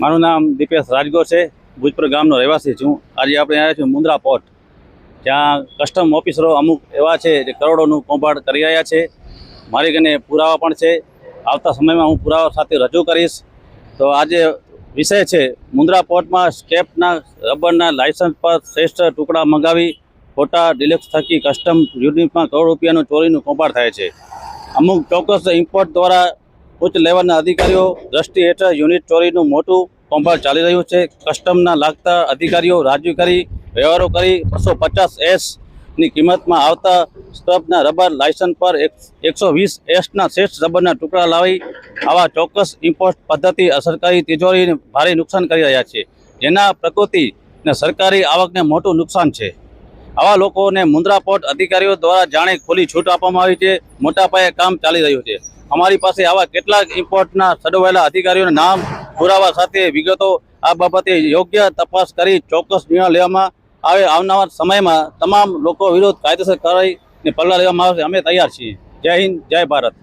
મારું નામ દીપેશ રાજગોર છે. ભુજપુર ગામનો રહેવાસી છું. આજે આપણે આવ્યા છીએ મુન્દ્રા પોર્ટ, જ્યાં કસ્ટમ ઓફિસરો અમુક એવા છે જે કરોડોનું કૌભાંડ કરી રહ્યા છે. મારી કને પુરાવા પણ છે. આવતા સમયમાં હું પુરાવા સાથે રજૂ કરીશ. તો આજે વિષય છે, મુન્દ્રા પોર્ટમાં સ્કેપના રબરના લાયસન્સ પર શ્રેષ્ઠ ટુકડા મંગાવી ખોટા ડિલેક્સ થકી કસ્ટમ યુનિટમાં કરોડ રૂપિયાનું ચોરીનું કૌભાંડ થાય છે. અમુક ચોક્કસ ઇમ્પોર્ટ દ્વારા ઉચ્ચ લેવલના અધિકારીઓ દ્રષ્ટિ હેઠળ યુનિટ ચોરીનું મોટું કૌભાંડ ચાલી રહ્યું છે. કસ્ટમના લાગતા અધિકારીઓ રાજી કરી વ્યવહારો કરી 250 કિંમતમાં આવતા સ્ટફના રબર લાયસન્સ પર 120 શ્રેષ્ઠ રબરના ટુકડા લાવી આવા ચોક્કસ ઇમ્પોર્ટ પદ્ધતિ સરકારી તિજોરીને ભારે નુકસાન કરી રહ્યા છે, જેના પ્રકૃતિ અને સરકારી આવકને મોટું નુકસાન છે. આવા લોકોને મુન્દ્રા પોર્ટ અધિકારીઓ દ્વારા જાણે ખુલ્લી છૂટ આપવામાં આવી છે. મોટા પાયે કામ ચાલી રહ્યું છે. અમારી પાસે આવા કેટલાક ઇમ્પોર્ટના સંડોવાયેલા અધિકારીઓના નામ પુરાવા સાથે વિગતો આ બાબતે યોગ્ય તપાસ કરી ચોક્કસ નિર્ણય લેવામાં આવે. આવનાર સમયમાં તમામ લોકો વિરુદ્ધ કાયદેસર કાર્યવાહીને પગલાં લેવામાં આવશે. અમે તૈયાર છીએ. જય હિન્દ, જય ભારત.